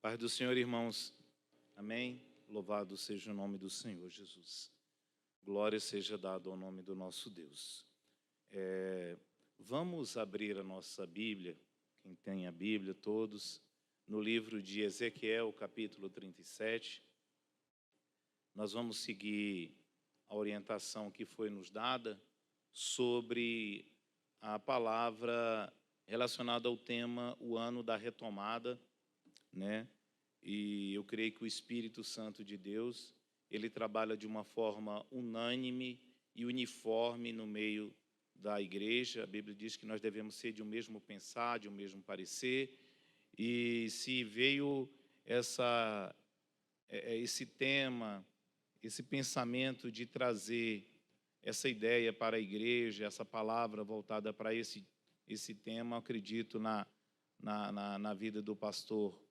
Paz do Senhor, irmãos. Amém? Louvado seja o nome do Senhor Jesus. Glória seja dada ao nome do nosso Deus. Vamos abrir a nossa Bíblia, quem tem a Bíblia, todos, no livro de Ezequiel, capítulo 37. Nós vamos seguir a orientação que foi nos dada sobre a palavra relacionada ao tema O Ano da Retomada, né? E eu creio que o Espírito Santo de Deus, ele trabalha de uma forma unânime e uniforme no meio da igreja. A Bíblia diz que nós devemos ser de um mesmo pensar, de um mesmo parecer. E se veio esse tema, esse pensamento de trazer essa ideia para a igreja, essa palavra voltada para esse tema, acredito na vida do pastor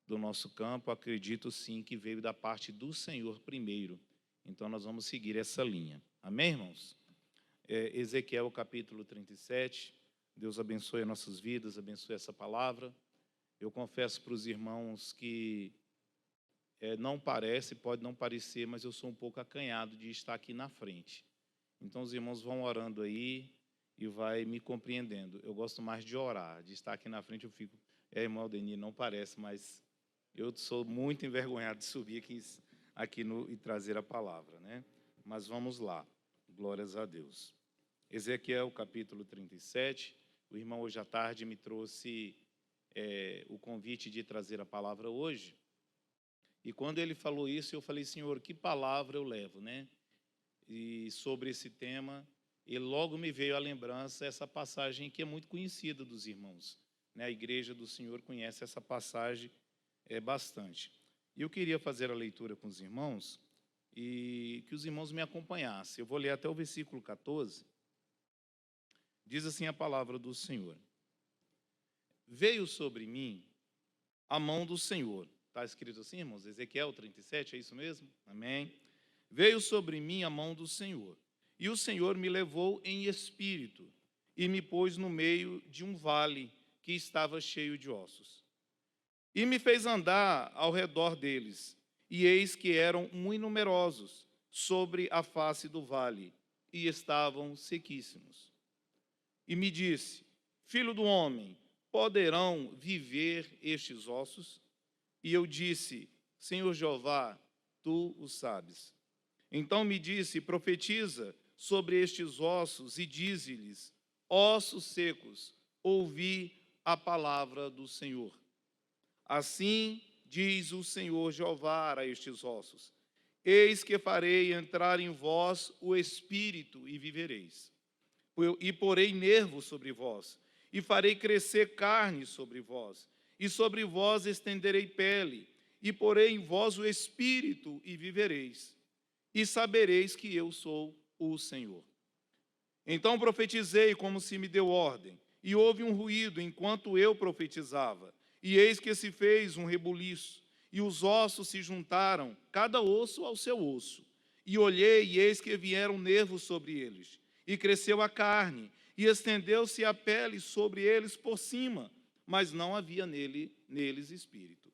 do nosso campo, acredito sim que veio da parte do Senhor primeiro. Então nós vamos seguir essa linha. Amém, irmãos? Ezequiel capítulo 37, Deus abençoe as nossas vidas, abençoe essa palavra. Eu confesso para os irmãos que não parece, pode não parecer, mas eu sou um pouco acanhado de estar aqui na frente. Então os irmãos vão orando aí e vai me compreendendo. Eu gosto mais de orar, de estar aqui na frente eu fico, irmão Aldenir, não parece, mas eu sou muito envergonhado de subir aqui e trazer a palavra, né? Mas vamos lá, glórias a Deus. Ezequiel, capítulo 37, o irmão hoje à tarde me trouxe o convite de trazer a palavra hoje, e quando ele falou isso, eu falei, Senhor, que palavra eu levo, né? E sobre esse tema, e logo me veio à lembrança essa passagem que é muito conhecida dos irmãos, né? A igreja do Senhor conhece essa passagem bastante. E eu queria fazer a leitura com os irmãos e que os irmãos me acompanhassem. Eu vou ler até o versículo 14. Diz assim a palavra do Senhor. Veio sobre mim a mão do Senhor. Está escrito assim, irmãos? Ezequiel 37, é isso mesmo? Amém. Veio sobre mim a mão do Senhor. E o Senhor me levou em espírito e me pôs no meio de um vale que estava cheio de ossos. E me fez andar ao redor deles, e eis que eram muito numerosos sobre a face do vale, e estavam sequíssimos. E me disse, filho do homem, poderão viver estes ossos? E eu disse, Senhor Jeová, tu o sabes. Então me disse, profetiza sobre estes ossos, e dize-lhes, ossos secos, ouvi a palavra do Senhor. Assim diz o Senhor Jeová a estes ossos, eis que farei entrar em vós o espírito e vivereis. E porei nervos sobre vós, e farei crescer carne sobre vós, e sobre vós estenderei pele, e porei em vós o espírito e vivereis. E sabereis que eu sou o Senhor. Então profetizei como se me deu ordem, e houve um ruído enquanto eu profetizava. E eis que se fez um rebuliço, e os ossos se juntaram, cada osso ao seu osso. E olhei, e eis que vieram nervos sobre eles, e cresceu a carne, e estendeu-se a pele sobre eles por cima, mas não havia neles espírito.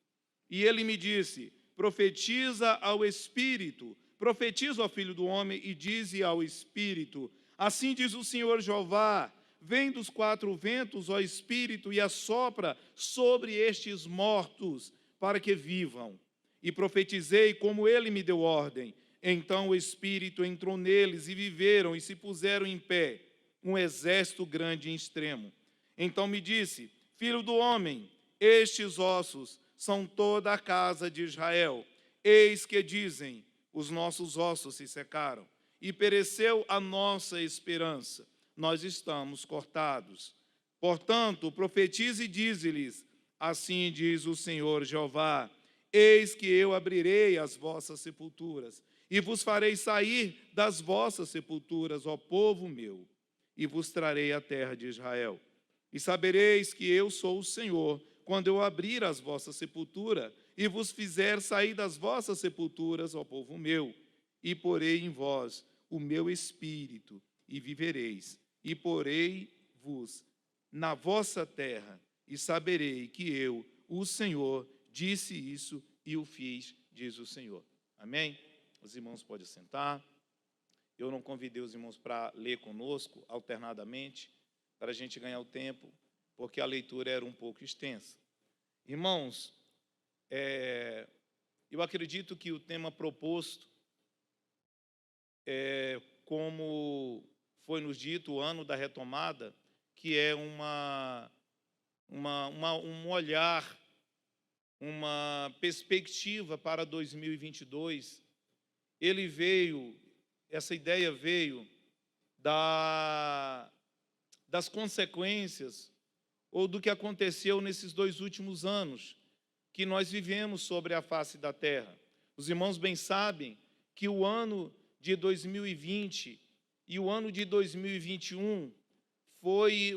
E ele me disse, profetiza ao espírito, profetiza ao filho do homem, e dize ao espírito, assim diz o Senhor Jeová, vem dos quatro ventos, ó Espírito, e assopra sobre estes mortos, para que vivam. E profetizei como ele me deu ordem. Então o Espírito entrou neles, e viveram, e se puseram em pé, um exército grande e extremo. Então me disse, filho do homem, estes ossos são toda a casa de Israel. Eis que dizem, os nossos ossos se secaram, e pereceu a nossa esperança. Nós estamos cortados. Portanto, profetize e dize-lhes, assim diz o Senhor Jeová, eis que eu abrirei as vossas sepulturas, e vos farei sair das vossas sepulturas, ó povo meu, e vos trarei a terra de Israel. E sabereis que eu sou o Senhor, quando eu abrir as vossas sepulturas, e vos fizer sair das vossas sepulturas, ó povo meu, e porei em vós o meu espírito, e vivereis, e porei-vos na vossa terra, e saberei que eu, o Senhor, disse isso e o fiz, diz o Senhor. Amém? Os irmãos podem sentar. Eu não convidei os irmãos para ler conosco alternadamente, para a gente ganhar o tempo, porque a leitura era um pouco extensa. Irmãos, eu acredito que o tema proposto como foi nos dito, o ano da retomada, que é um olhar, uma perspectiva para 2022, essa ideia veio das consequências ou do que aconteceu nesses 2 últimos anos que nós vivemos sobre a face da terra. Os irmãos bem sabem que o ano de 2020 e o ano de 2021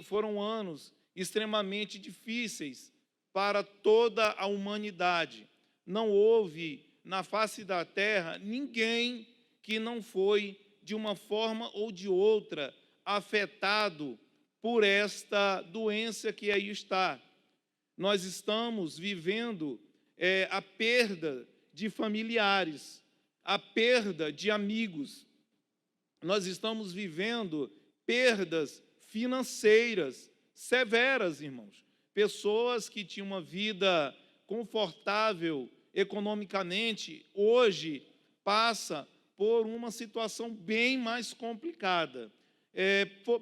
foram anos extremamente difíceis para toda a humanidade. Não houve na face da terra ninguém que não foi, de uma forma ou de outra, afetado por esta doença que aí está. Nós estamos vivendo a perda de familiares, a perda de amigos. Nós estamos vivendo perdas financeiras severas, irmãos. Pessoas que tinham uma vida confortável economicamente, hoje passa por uma situação bem mais complicada.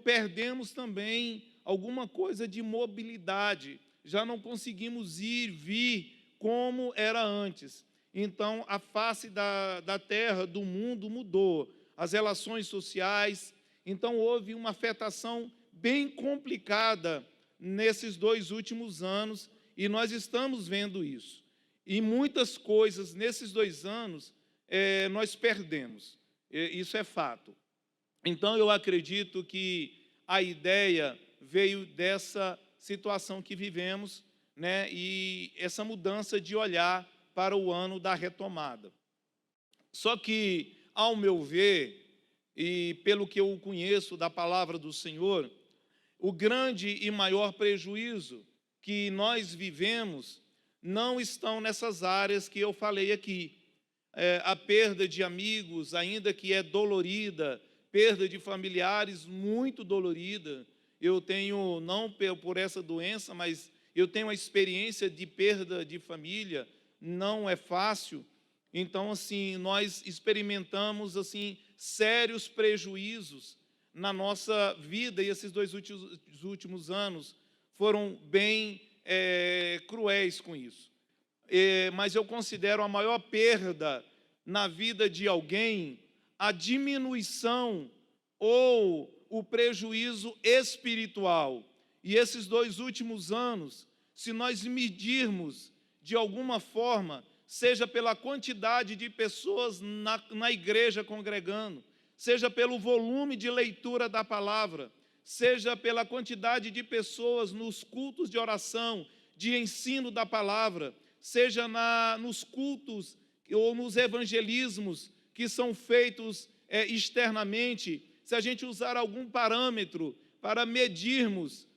Perdemos também alguma coisa de mobilidade, já não conseguimos ir, vir como era antes. Então, a face da terra, do mundo mudou, as relações sociais. Então, houve uma afetação bem complicada nesses 2 últimos anos, e nós estamos vendo isso. E muitas coisas nesses 2 anos nós perdemos, isso é fato. Então, eu acredito que a ideia veio dessa situação que vivemos, né, e essa mudança de olhar para o ano da retomada. Só que, ao meu ver, e pelo que eu conheço da palavra do Senhor, o grande e maior prejuízo que nós vivemos não estão nessas áreas que eu falei aqui. A perda de amigos, ainda que é dolorida, perda de familiares muito dolorida. Eu tenho, não por essa doença, mas eu tenho a experiência de perda de família, não é fácil. Então, assim, nós experimentamos, assim, sérios prejuízos na nossa vida, e esses 2 últimos anos foram bem cruéis com isso. Mas eu considero a maior perda na vida de alguém a diminuição ou o prejuízo espiritual. E esses 2 últimos anos, se nós medirmos de alguma forma, seja pela quantidade de pessoas na igreja congregando, seja pelo volume de leitura da palavra, seja pela quantidade de pessoas nos cultos de oração, de ensino da palavra, seja nos cultos ou nos evangelismos que são feitos externamente, se a gente usar algum parâmetro para medirmos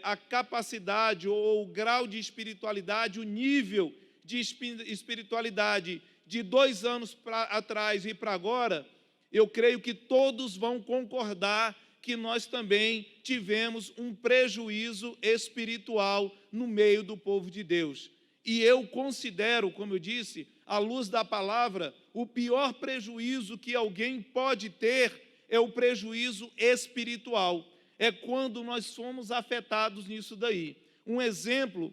a capacidade ou o grau de espiritualidade, o nível de espiritualidade de 2 anos atrás e para agora, eu creio que todos vão concordar que nós também tivemos um prejuízo espiritual no meio do povo de Deus. E eu considero, como eu disse, à luz da palavra, o pior prejuízo que alguém pode ter é o prejuízo espiritual. É quando nós somos afetados nisso daí. Um exemplo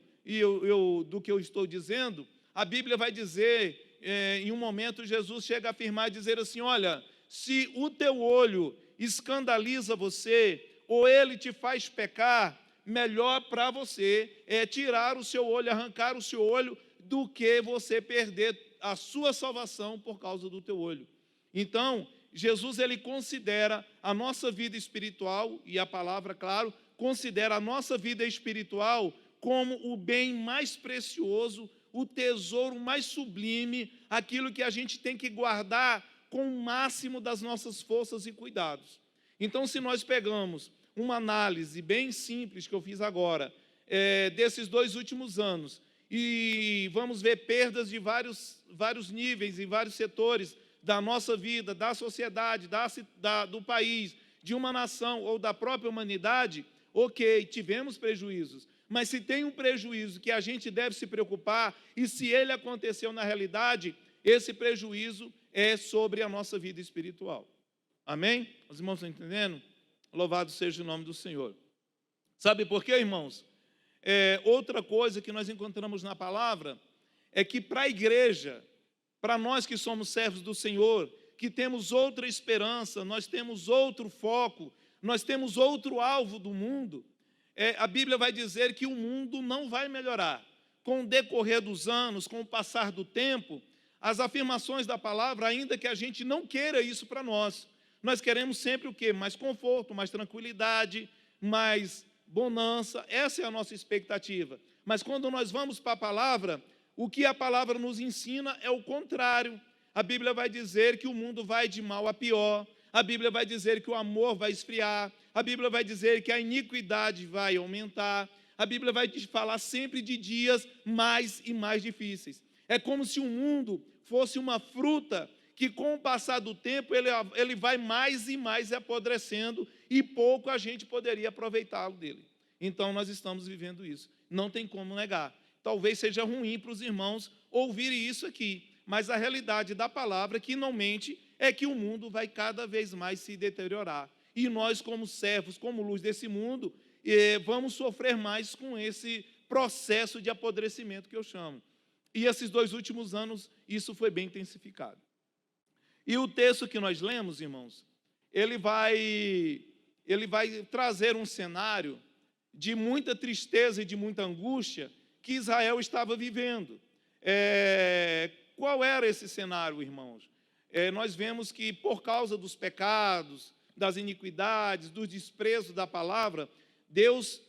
do que eu estou dizendo, a Bíblia vai dizer, em um momento Jesus chega a afirmar e dizer assim, olha, se o teu olho escandaliza você, ou ele te faz pecar, melhor para você é tirar o seu olho, arrancar o seu olho, do que você perder a sua salvação por causa do teu olho. Então, Jesus, ele considera a nossa vida espiritual, e a palavra, claro, considera a nossa vida espiritual como o bem mais precioso, o tesouro mais sublime, aquilo que a gente tem que guardar com o máximo das nossas forças e cuidados. Então, se nós pegamos uma análise bem simples que eu fiz agora, desses 2 últimos anos, e vamos ver perdas de vários níveis, em vários setores da nossa vida, da sociedade, do país, de uma nação ou da própria humanidade, ok, tivemos prejuízos. Mas se tem um prejuízo que a gente deve se preocupar, e se ele aconteceu na realidade, esse prejuízo é sobre a nossa vida espiritual. Amém? Os irmãos estão entendendo? Louvado seja o nome do Senhor. Sabe por quê, irmãos? Outra coisa que nós encontramos na palavra é que para a igreja, para nós que somos servos do Senhor, que temos outra esperança, nós temos outro foco, nós temos outro alvo do mundo, a Bíblia vai dizer que o mundo não vai melhorar. Com o decorrer dos anos, com o passar do tempo, as afirmações da palavra, ainda que a gente não queira isso para nós queremos sempre o quê? Mais conforto, mais tranquilidade, mais bonança, essa é a nossa expectativa. Mas quando nós vamos para a palavra, o que a palavra nos ensina é o contrário. A Bíblia vai dizer que o mundo vai de mal a pior, a Bíblia vai dizer que o amor vai esfriar, a Bíblia vai dizer que a iniquidade vai aumentar, a Bíblia vai falar sempre de dias mais e mais difíceis. É como se o mundo fosse uma fruta que com o passar do tempo ele vai mais e mais apodrecendo e pouco a gente poderia aproveitá-lo dele. Então nós estamos vivendo isso, não tem como negar. Talvez seja ruim para os irmãos ouvirem isso aqui, mas a realidade da palavra que não mente é que o mundo vai cada vez mais se deteriorar. E nós, como servos, como luz desse mundo, vamos sofrer mais com esse processo de apodrecimento que eu chamo. E esses 2 últimos anos, isso foi bem intensificado. E o texto que nós lemos, irmãos, ele vai trazer um cenário de muita tristeza e de muita angústia que Israel estava vivendo. Qual era esse cenário, irmãos? Nós vemos que por causa dos pecados, das iniquidades, do desprezo da palavra, Deus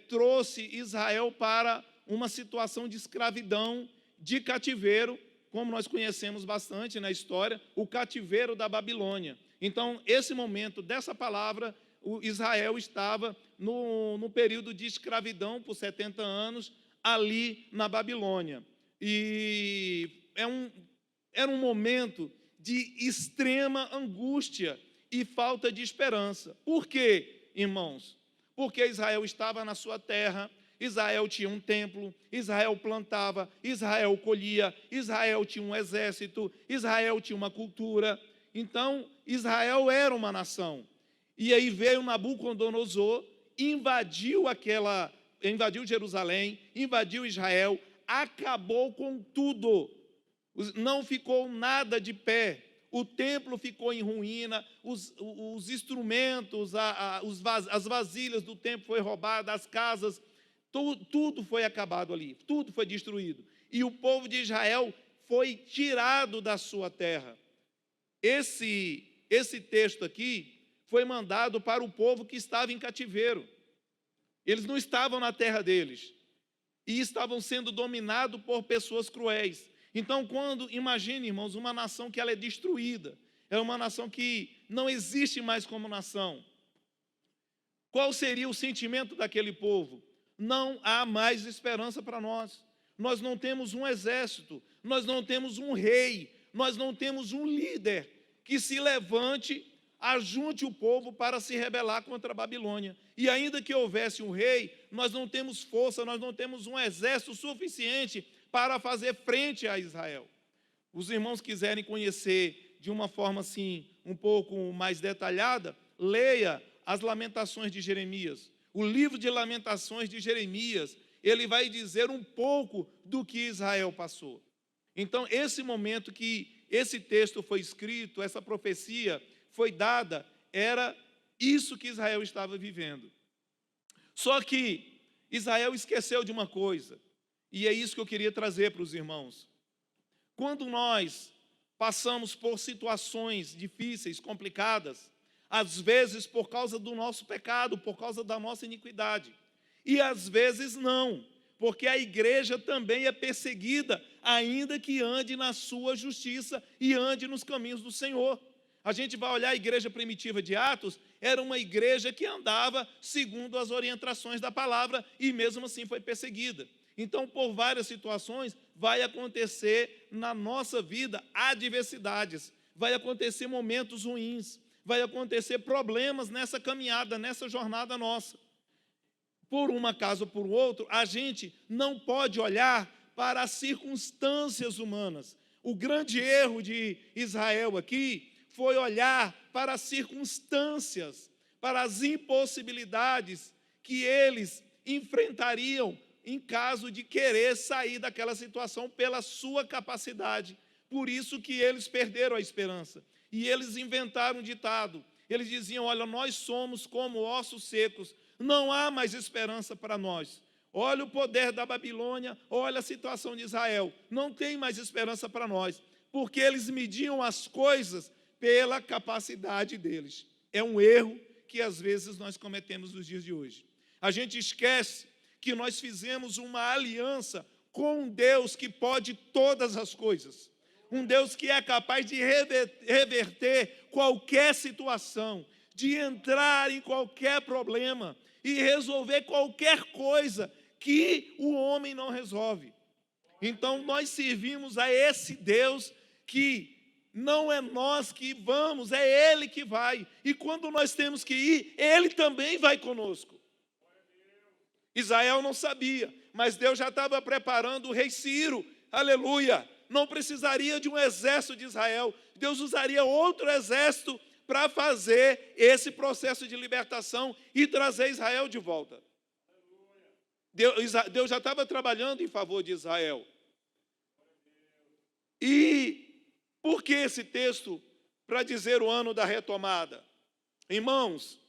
trouxe Israel para uma situação de escravidão, de cativeiro, como nós conhecemos bastante na história, o cativeiro da Babilônia. Então, esse momento dessa palavra, Israel estava no período de escravidão por 70 anos, ali na Babilônia. E era um momento de extrema angústia e falta de esperança. Por quê, irmãos? Porque Israel estava na sua terra, Israel tinha um templo, Israel plantava, Israel colhia, Israel tinha um exército, Israel tinha uma cultura. Então, Israel era uma nação. E aí veio Nabucodonosor, invadiu Jerusalém, invadiu Israel, acabou com tudo. Não ficou nada de pé. O templo ficou em ruína, os instrumentos, as vasilhas do templo foram roubadas, as casas, tudo foi acabado ali, tudo foi destruído. E o povo de Israel foi tirado da sua terra. Esse texto aqui foi mandado para o povo que estava em cativeiro. Eles não estavam na terra deles e estavam sendo dominados por pessoas cruéis. Então, imagine, irmãos, uma nação que ela é destruída, é uma nação que não existe mais como nação. Qual seria o sentimento daquele povo? Não há mais esperança para nós. Nós não temos um exército, nós não temos um rei, nós não temos um líder que se levante, ajunte o povo para se rebelar contra a Babilônia. E ainda que houvesse um rei, nós não temos força, nós não temos um exército suficiente para fazer frente a Israel. Os irmãos quiserem conhecer de uma forma assim, um pouco mais detalhada, leia as Lamentações de Jeremias. O livro de Lamentações de Jeremias, ele vai dizer um pouco do que Israel passou. Então, esse momento que esse texto foi escrito, essa profecia foi dada, era isso que Israel estava vivendo. Só que Israel esqueceu de uma coisa, e é isso que eu queria trazer para os irmãos. Quando nós passamos por situações difíceis, complicadas, às vezes por causa do nosso pecado, por causa da nossa iniquidade, e às vezes não, porque a igreja também é perseguida, ainda que ande na sua justiça e ande nos caminhos do Senhor. A gente vai olhar a igreja primitiva de Atos, era uma igreja que andava segundo as orientações da palavra e mesmo assim foi perseguida. Então, por várias situações, vai acontecer na nossa vida adversidades, vai acontecer momentos ruins, vai acontecer problemas nessa caminhada, nessa jornada nossa. Por um acaso ou por outro, a gente não pode olhar para as circunstâncias humanas. O grande erro de Israel aqui foi olhar para as circunstâncias, para as impossibilidades que eles enfrentariam em caso de querer sair daquela situação pela sua capacidade. Por isso que eles perderam a esperança. E eles inventaram um ditado. Eles diziam, olha, nós somos como ossos secos, não há mais esperança para nós. Olha o poder da Babilônia, olha a situação de Israel, não tem mais esperança para nós, porque eles mediam as coisas pela capacidade deles. É um erro que às vezes nós cometemos nos dias de hoje. A gente esquece que nós fizemos uma aliança com um Deus que pode todas as coisas. Um Deus que é capaz de reverter qualquer situação, de entrar em qualquer problema e resolver qualquer coisa que o homem não resolve. Então nós servimos a esse Deus que não é nós que vamos, é Ele que vai. E quando nós temos que ir, Ele também vai conosco. Israel não sabia, mas Deus já estava preparando o rei Ciro, aleluia. Não precisaria de um exército de Israel, Deus usaria outro exército para fazer esse processo de libertação e trazer Israel de volta. Deus já estava trabalhando em favor de Israel. E por que esse texto? Para dizer o ano da retomada. Irmãos,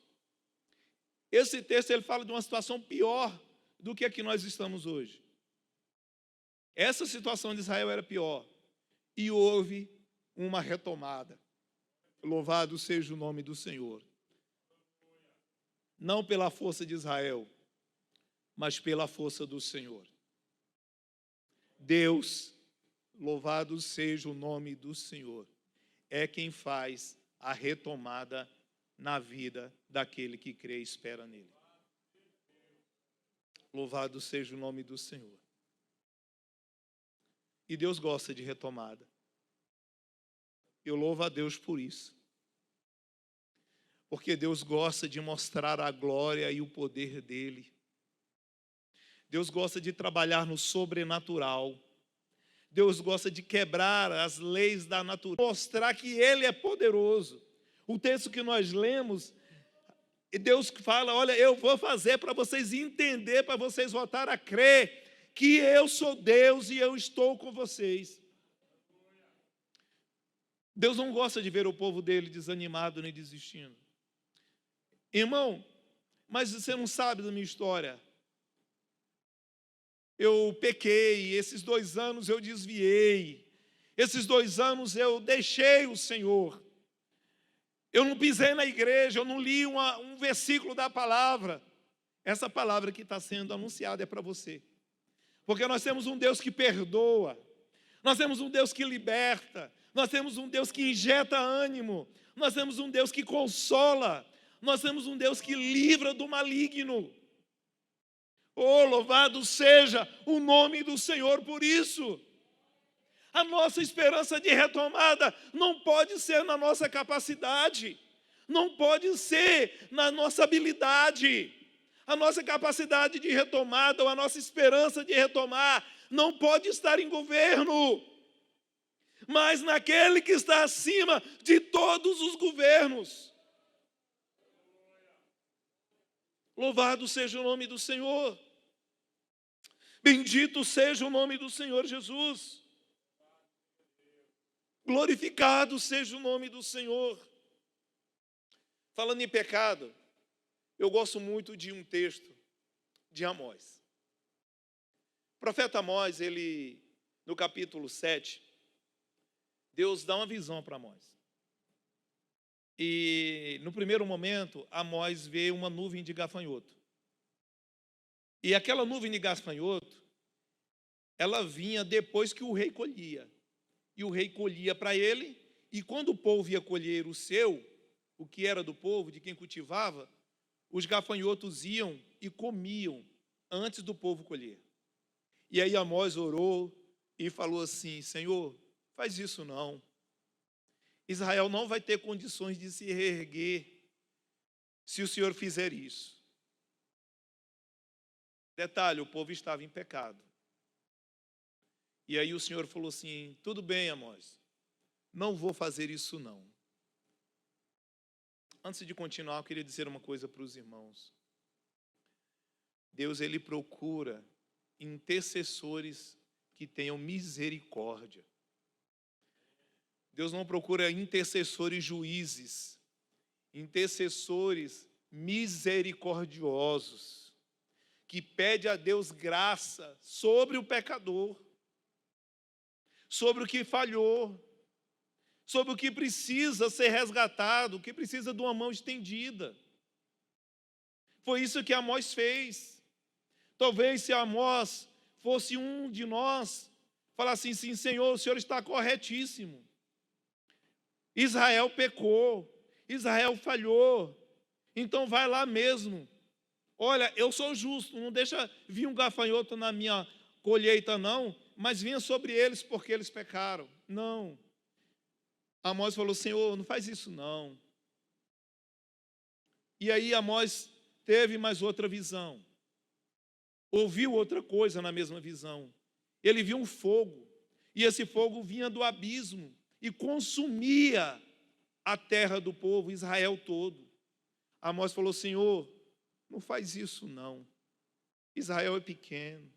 esse texto ele fala de uma situação pior do que a que nós estamos hoje. Essa situação de Israel era pior. E houve uma retomada. Louvado seja o nome do Senhor. Não pela força de Israel, mas pela força do Senhor. Deus, louvado seja o nome do Senhor, é quem faz a retomada na vida daquele que crê e espera nele. Louvado seja o nome do Senhor. E Deus gosta de retomada. Eu louvo a Deus por isso. Porque Deus gosta de mostrar a glória e o poder dele. Deus gosta de trabalhar no sobrenatural. Deus gosta de quebrar as leis da natureza, mostrar que ele é poderoso. O texto que nós lemos, Deus fala, olha, eu vou fazer para vocês entender, para vocês voltar a crer que eu sou Deus e eu estou com vocês. Deus não gosta de ver o povo dele desanimado nem desistindo. Irmão, mas você não sabe da minha história. Eu pequei, esses 2 anos eu desviei, esses 2 anos eu deixei o Senhor. Eu não pisei na igreja, eu não li um versículo da palavra. Essa palavra que está sendo anunciada é para você. Porque nós temos um Deus que perdoa, nós temos um Deus que liberta, nós temos um Deus que injeta ânimo, nós temos um Deus que consola, nós temos um Deus que livra do maligno. Oh, louvado seja o nome do Senhor por isso. A nossa esperança de retomada não pode ser na nossa capacidade, não pode ser na nossa habilidade. A nossa capacidade de retomada ou a nossa esperança de retomar não pode estar em governo, mas naquele que está acima de todos os governos. Louvado seja o nome do Senhor. Bendito seja o nome do Senhor Jesus. Glorificado seja o nome do Senhor. Falando em pecado, eu gosto muito de um texto de Amós. O profeta Amós, ele, no capítulo 7, Deus dá uma visão para Amós. E no primeiro momento, Amós vê uma nuvem de gafanhoto. E aquela nuvem de gafanhoto, ela vinha depois que o rei colhia. E o rei colhia para ele, e quando o povo ia colher o seu, o que era do povo, de quem cultivava, os gafanhotos iam e comiam antes do povo colher. E aí Amós orou e falou assim: Senhor, faz isso não. Israel não vai ter condições de se reerguer se o Senhor fizer isso. Detalhe, o povo estava em pecado. E aí o Senhor falou assim: tudo bem, Amós, não vou fazer isso não. Antes de continuar, eu queria dizer uma coisa para os irmãos. Deus, ele procura intercessores que tenham misericórdia. Deus não procura intercessores juízes, intercessores misericordiosos, que pede a Deus graça sobre o pecador, sobre o que falhou, sobre o que precisa ser resgatado, o que precisa de uma mão estendida. Foi isso que Amós fez. Talvez se Amós fosse um de nós, falasse assim: Senhor, o Senhor está corretíssimo. Israel pecou, Israel falhou, então vai lá mesmo. Olha, eu sou justo, não deixa vir um gafanhoto na minha colheita não, mas vinha sobre eles porque eles pecaram. Não. Amós falou: Senhor, não faz isso não. E aí Amós teve mais outra visão. Ouviu outra coisa na mesma visão. Ele viu um fogo, e esse fogo vinha do abismo e consumia a terra do povo, Israel todo. Amós falou: Senhor, não faz isso não. Israel é pequeno,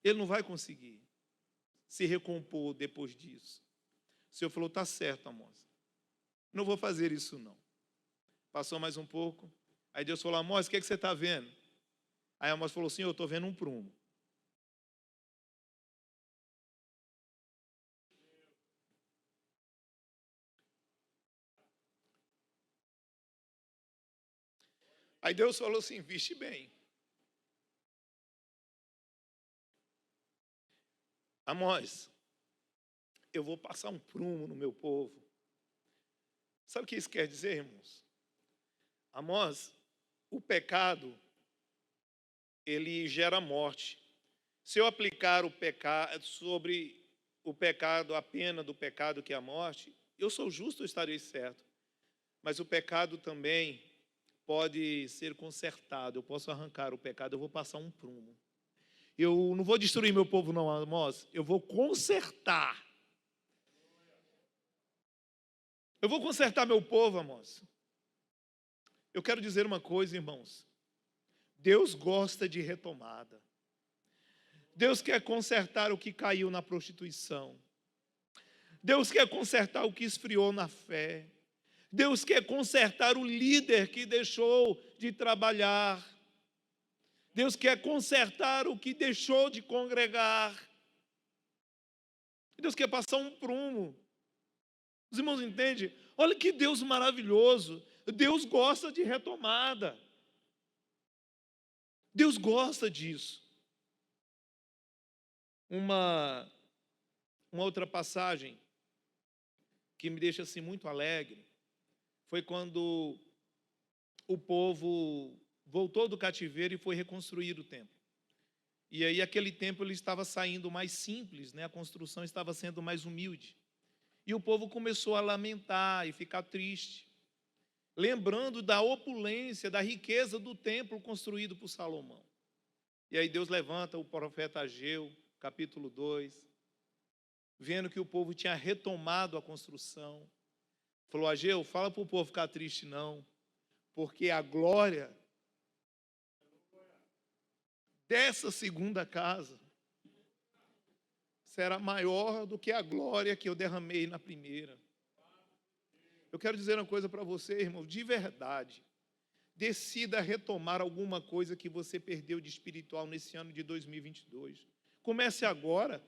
ele não vai conseguir se recompor depois disso. O Senhor falou: está certo, Amós, não vou fazer isso não. Passou mais um pouco, aí Deus falou: Amós, o que você está vendo? Aí Amós falou: Senhor, eu estou vendo um prumo. Aí Deus falou assim: viste bem, Amós, eu vou passar um prumo no meu povo. Sabe o que isso quer dizer, irmãos? Amós, o pecado, ele gera morte. Se eu aplicar o pecado sobre o pecado, a pena do pecado que é a morte, eu sou justo, eu estarei certo. Mas o pecado também pode ser consertado. Eu posso arrancar o pecado, eu vou passar um prumo. Eu não vou destruir meu povo não, Amós. Eu vou consertar. Eu vou consertar meu povo, Amós. Eu quero dizer uma coisa, irmãos. Deus gosta de retomada. Deus quer consertar o que caiu na prostituição. Deus quer consertar o que esfriou na fé. Deus quer consertar o líder que deixou de trabalhar. Deus quer consertar o que deixou de congregar. Deus quer passar um prumo. Os irmãos entendem? Olha que Deus maravilhoso. Deus gosta de retomada. Deus gosta disso. Uma outra passagem que me deixa assim muito alegre foi quando o povo voltou do cativeiro e foi reconstruir o templo. E aí aquele templo ele estava saindo mais simples, né? A construção estava sendo mais humilde. E o povo começou a lamentar e ficar triste, lembrando da opulência, da riqueza do templo construído por Salomão. E aí Deus levanta o profeta Ageu, capítulo 2, vendo que o povo tinha retomado a construção. Falou: Ageu, fala para o povo ficar triste não, porque a glória dessa segunda casa será maior do que a glória que eu derramei na primeira. Eu quero dizer uma coisa para você, irmão, de verdade. Decida retomar alguma coisa que você perdeu de espiritual nesse ano de 2022. Comece agora,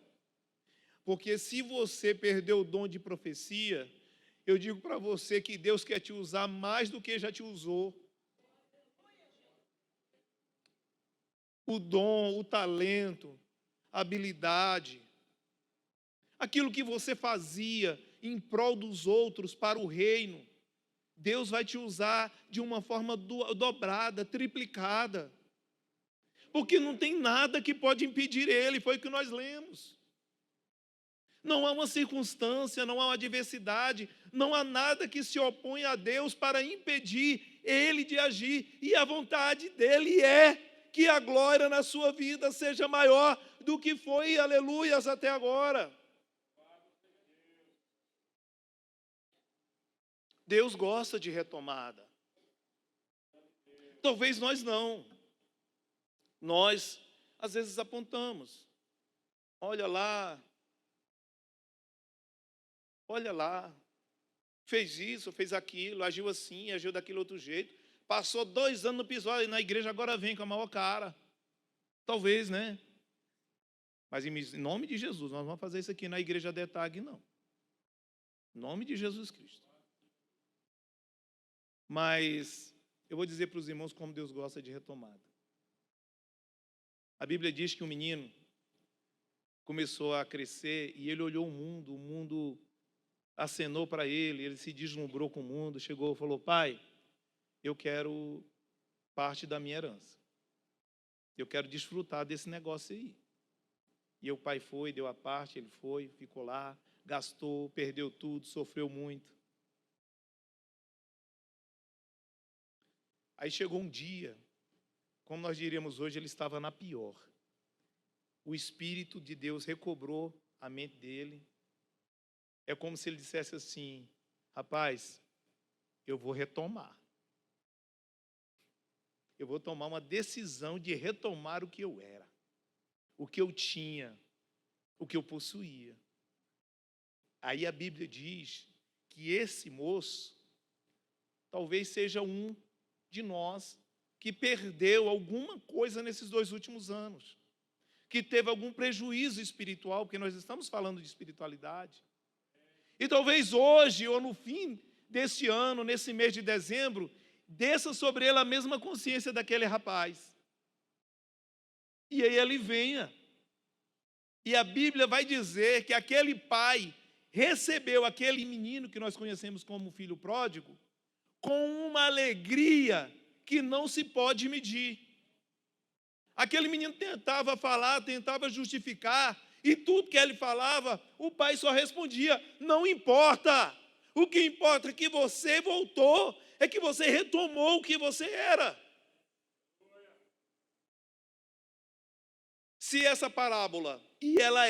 porque se você perdeu o dom de profecia, eu digo para você que Deus quer te usar mais do que já te usou. O dom, o talento, a habilidade, aquilo que você fazia em prol dos outros para o reino, Deus vai te usar de uma forma dobrada, triplicada. Porque não tem nada que pode impedir ele, foi o que nós lemos. Não há uma circunstância, não há uma adversidade, não há nada que se oponha a Deus para impedir ele de agir. E a vontade dele é que a glória na sua vida seja maior do que foi, aleluias, até agora. Deus gosta de retomada. Talvez nós não. Nós, às vezes, apontamos. Olha lá, fez isso, fez aquilo, agiu assim, agiu daquele outro jeito. Passou 2 anos no episódio e na igreja agora vem com a maior cara. Talvez, né? Mas em nome de Jesus, nós vamos fazer isso aqui na igreja de Etag, não. Em nome de Jesus Cristo. Mas eu vou dizer para os irmãos como Deus gosta de retomada. A Bíblia diz que um menino começou a crescer e ele olhou o mundo acenou para ele se deslumbrou com o mundo, chegou e falou: pai, eu quero parte da minha herança. Eu quero desfrutar desse negócio aí. E o pai foi, deu a parte, ele foi, ficou lá, gastou, perdeu tudo, sofreu muito. Aí chegou um dia, como nós diríamos hoje, ele estava na pior. O Espírito de Deus recobrou a mente dele. É como se ele dissesse assim: rapaz, eu vou retomar. Eu vou tomar uma decisão de retomar o que eu era, o que eu tinha, o que eu possuía. Aí a Bíblia diz que esse moço talvez seja um de nós que perdeu alguma coisa nesses 2 últimos anos, que teve algum prejuízo espiritual, porque nós estamos falando de espiritualidade. E talvez hoje, ou no fim deste ano, nesse mês de dezembro, desça sobre ele a mesma consciência daquele rapaz. E aí ele venha. E a Bíblia vai dizer que aquele pai recebeu aquele menino que nós conhecemos como filho pródigo com uma alegria que não se pode medir. Aquele menino tentava falar, tentava justificar, e tudo que ele falava, o pai só respondia: não importa. O que importa é que você voltou, é que você retomou o que você era. Se essa parábola, e ela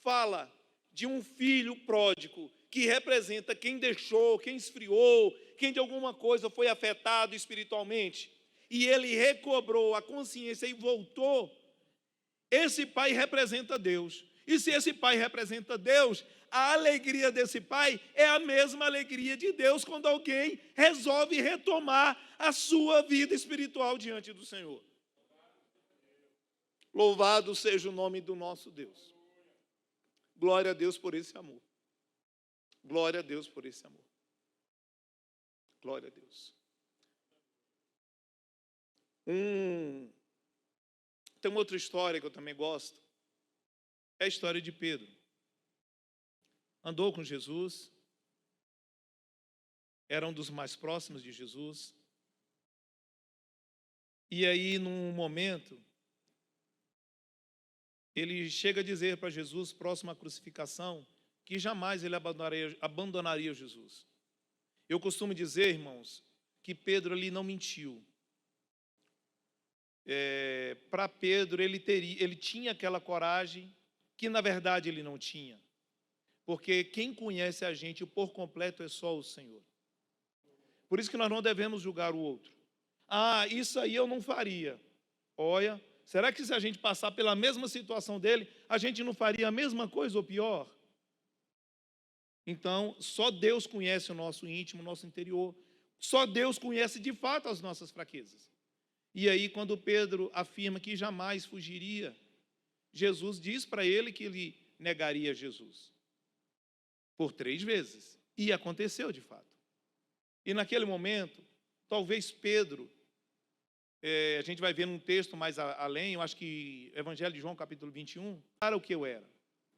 fala de um filho pródigo, que representa quem deixou, quem esfriou, quem de alguma coisa foi afetado espiritualmente, e ele recobrou a consciência e voltou, esse pai representa Deus. E se esse pai representa Deus, a alegria desse pai é a mesma alegria de Deus quando alguém resolve retomar a sua vida espiritual diante do Senhor. Louvado seja o nome do nosso Deus. Glória a Deus por esse amor. Glória a Deus por esse amor. Glória a Deus. Tem uma outra história que eu também gosto. É a história de Pedro. Andou com Jesus. Era um dos mais próximos de Jesus. E aí, num momento, ele chega a dizer para Jesus, próximo à crucificação, que jamais ele abandonaria Jesus. Eu costumo dizer, irmãos, que Pedro ali não mentiu. Para Pedro, ele tinha aquela coragem que, na verdade, ele não tinha. Porque quem conhece a gente por completo é só o Senhor. Por isso que nós não devemos julgar o outro. Ah, isso aí eu não faria. Olha, será que se a gente passar pela mesma situação dele, a gente não faria a mesma coisa ou pior? Então, só Deus conhece o nosso íntimo, o nosso interior. Só Deus conhece de fato as nossas fraquezas. E aí, quando Pedro afirma que jamais fugiria, Jesus diz para ele que ele negaria Jesus. Por 3 vezes. E aconteceu de fato. E naquele momento, talvez Pedro, a gente vai ver num texto mais além, eu acho que Evangelho de João, capítulo 21, para o que eu era.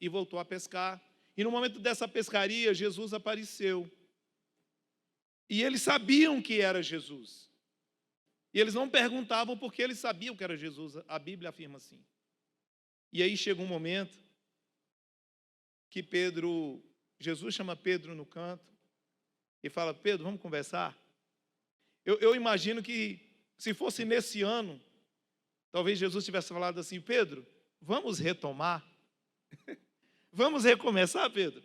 E voltou a pescar. E no momento dessa pescaria, Jesus apareceu. E eles sabiam que era Jesus. E eles não perguntavam porque eles sabiam que era Jesus. A Bíblia afirma assim. E aí chega um momento que Jesus chama Pedro no canto e fala: Pedro, vamos conversar? Eu imagino que se fosse nesse ano, talvez Jesus tivesse falado assim: Pedro, vamos retomar? Vamos recomeçar, Pedro?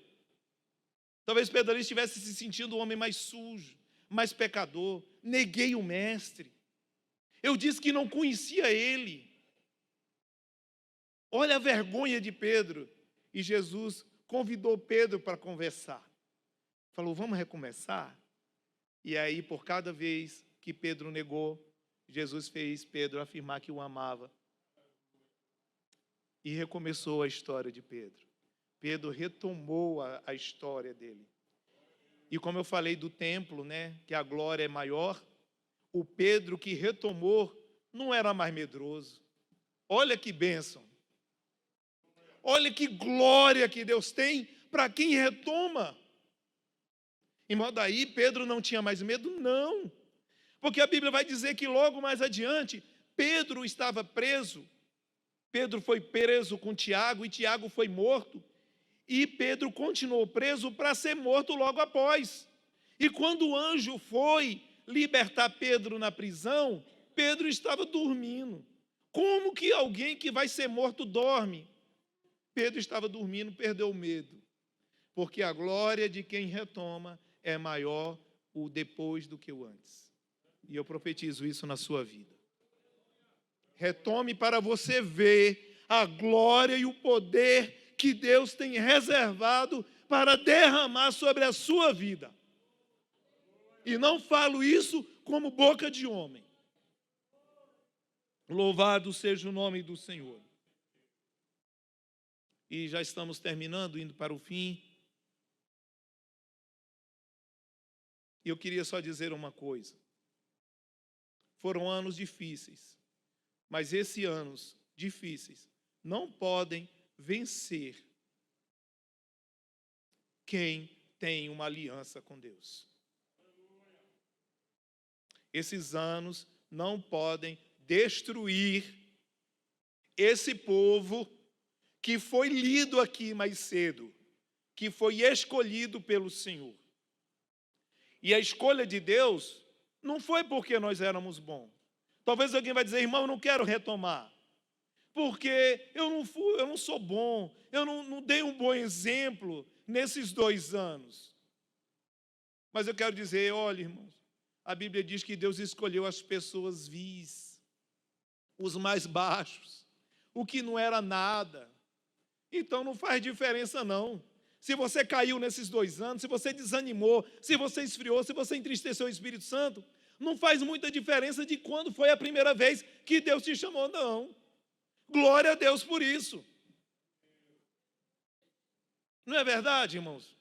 Talvez Pedro ali estivesse se sentindo um homem mais sujo, mais pecador. Neguei o mestre. Eu disse que não conhecia ele. Olha a vergonha de Pedro. E Jesus convidou Pedro para conversar. Falou: vamos recomeçar? E aí, por cada vez que Pedro negou, Jesus fez Pedro afirmar que o amava. E recomeçou a história de Pedro. Pedro retomou a história dele. E como eu falei do templo, né, que a glória é maior, o Pedro que retomou não era mais medroso. Olha que bênção. Olha que glória que Deus tem para quem retoma. E daí Pedro não tinha mais medo? Não. Porque a Bíblia vai dizer que logo mais adiante, Pedro estava preso. Pedro foi preso com Tiago e Tiago foi morto. E Pedro continuou preso para ser morto logo após. E quando o anjo foi libertar Pedro na prisão, Pedro estava dormindo. Como que alguém que vai ser morto dorme? Pedro estava dormindo, perdeu o medo. Porque a glória de quem retoma é maior o depois do que o antes. E eu profetizo isso na sua vida. Retome para você ver a glória e o poder que Deus tem reservado para derramar sobre a sua vida. E não falo isso como boca de homem. Louvado seja o nome do Senhor. E já estamos terminando, indo para o fim. E eu queria só dizer uma coisa. Foram anos difíceis, mas esses anos difíceis não podem vencer quem tem uma aliança com Deus. Esses anos não podem destruir esse povo que foi lido aqui mais cedo, que foi escolhido pelo Senhor. E a escolha de Deus não foi porque nós éramos bons. Talvez alguém vai dizer: irmão, eu não quero retomar, porque eu não sou bom, eu não dei um bom exemplo nesses 2 anos. Mas eu quero dizer, olha, irmãos, a Bíblia diz que Deus escolheu as pessoas vis, os mais baixos, o que não era nada. Então não faz diferença não. Se você caiu nesses 2 anos, se você desanimou, se você esfriou, se você entristeceu o Espírito Santo, não faz muita diferença de quando foi a primeira vez que Deus te chamou, não. Glória a Deus por isso. Não é verdade, irmãos?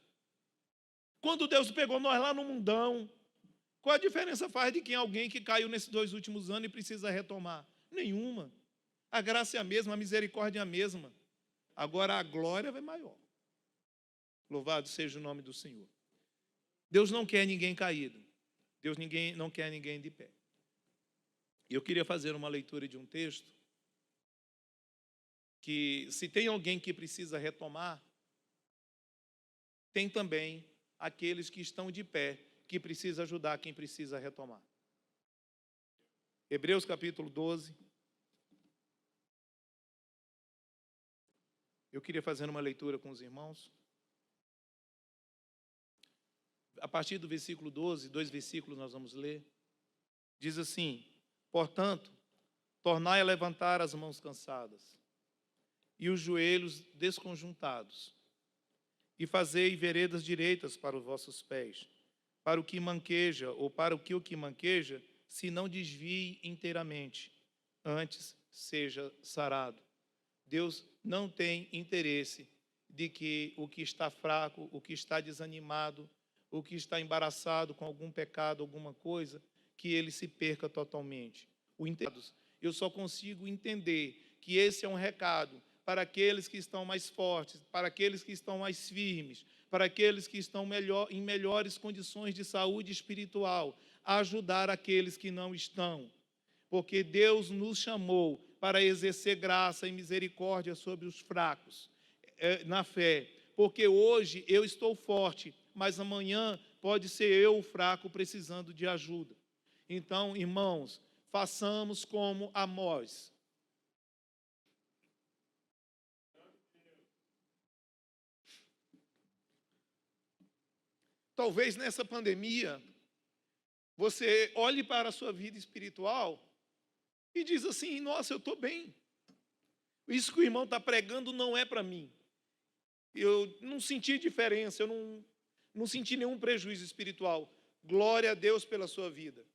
Quando Deus pegou nós lá no mundão, qual a diferença faz de quem alguém que caiu nesses 2 últimos anos e precisa retomar? Nenhuma. A graça é a mesma, a misericórdia é a mesma. Agora a glória é maior. Louvado seja o nome do Senhor. Deus não quer ninguém caído. Deus não quer ninguém de pé. E eu queria fazer uma leitura de um texto que, se tem alguém que precisa retomar, tem também aqueles que estão de pé, que precisa ajudar quem precisa retomar. Hebreus capítulo 12. Eu queria fazer uma leitura com os irmãos. A partir do versículo 12, 2 versículos nós vamos ler. Diz assim: portanto, tornai a levantar as mãos cansadas e os joelhos desconjuntados, e fazei veredas direitas para os vossos pés, para o que manqueja, ou para o que manqueja, se não desvie inteiramente, antes seja sarado. Deus não tem interesse de que o que está fraco, o que está desanimado, o que está embaraçado com algum pecado, alguma coisa, que ele se perca totalmente. Eu só consigo entender que esse é um recado para aqueles que estão mais fortes, para aqueles que estão mais firmes, para aqueles que estão em melhores condições de saúde espiritual, a ajudar aqueles que não estão. porque Deus nos chamou para exercer graça e misericórdia sobre os fracos, na fé. Porque hoje eu estou forte, mas amanhã pode ser eu o fraco precisando de ajuda. Então, irmãos, façamos como Amós. Talvez nessa pandemia, você olhe para a sua vida espiritual e diz assim: nossa, eu estou bem. Isso que o irmão está pregando não é para mim. Eu não senti diferença, eu não senti nenhum prejuízo espiritual. Glória a Deus pela sua vida.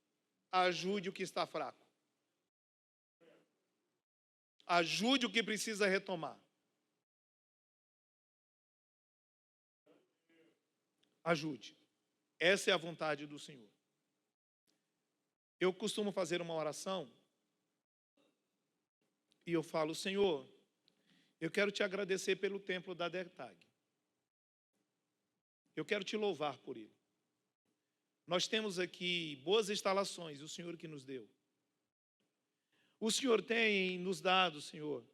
Ajude o que está fraco. Ajude o que precisa retomar. Ajude. Essa é a vontade do Senhor. Eu costumo fazer uma oração e eu falo: Senhor, eu quero te agradecer pelo templo da DETAG. Eu quero te louvar por ele. Nós temos aqui boas instalações, o Senhor que nos deu. O Senhor tem nos dado, Senhor,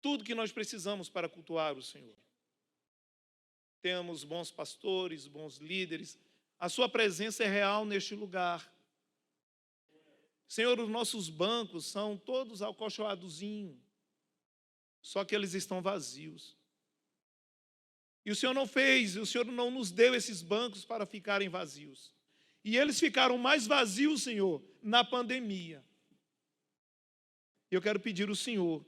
tudo que nós precisamos para cultuar o Senhor. Temos bons pastores, bons líderes. A sua presença é real neste lugar. Senhor, os nossos bancos são todos acolchoadozinhos, só que eles estão vazios. E o Senhor não fez, o Senhor não nos deu esses bancos para ficarem vazios. E eles ficaram mais vazios, Senhor, na pandemia. Eu quero pedir ao Senhor,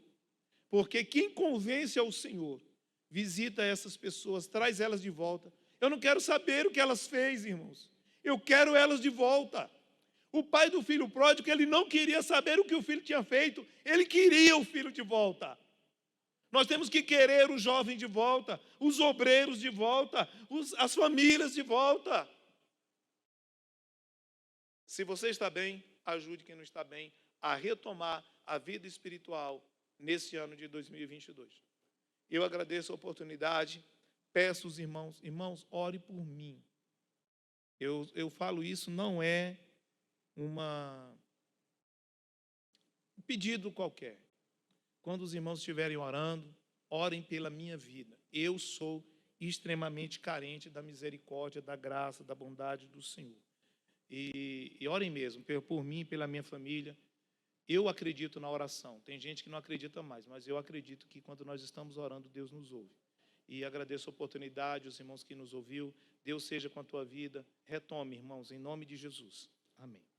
porque quem convence ao Senhor, visita essas pessoas, traz elas de volta. Eu não quero saber o que elas fez, irmãos. Eu quero elas de volta. O pai do filho pródigo, ele não queria saber o que o filho tinha feito, ele queria o filho de volta. Nós temos que querer o jovem de volta, os obreiros de volta, as famílias de volta. Se você está bem, ajude quem não está bem a retomar a vida espiritual nesse ano de 2022. Eu agradeço a oportunidade, peço aos irmãos, ore por mim. Eu falo isso, não é um pedido qualquer. Quando os irmãos estiverem orando, orem pela minha vida. Eu sou extremamente carente da misericórdia, da graça, da bondade do Senhor. E orem mesmo, por mim e pela minha família. Eu acredito na oração. Tem gente que não acredita mais, mas eu acredito que quando nós estamos orando, Deus nos ouve. E agradeço a oportunidade, os irmãos que nos ouviu. Deus seja com a tua vida. Retome, irmãos, em nome de Jesus. Amém.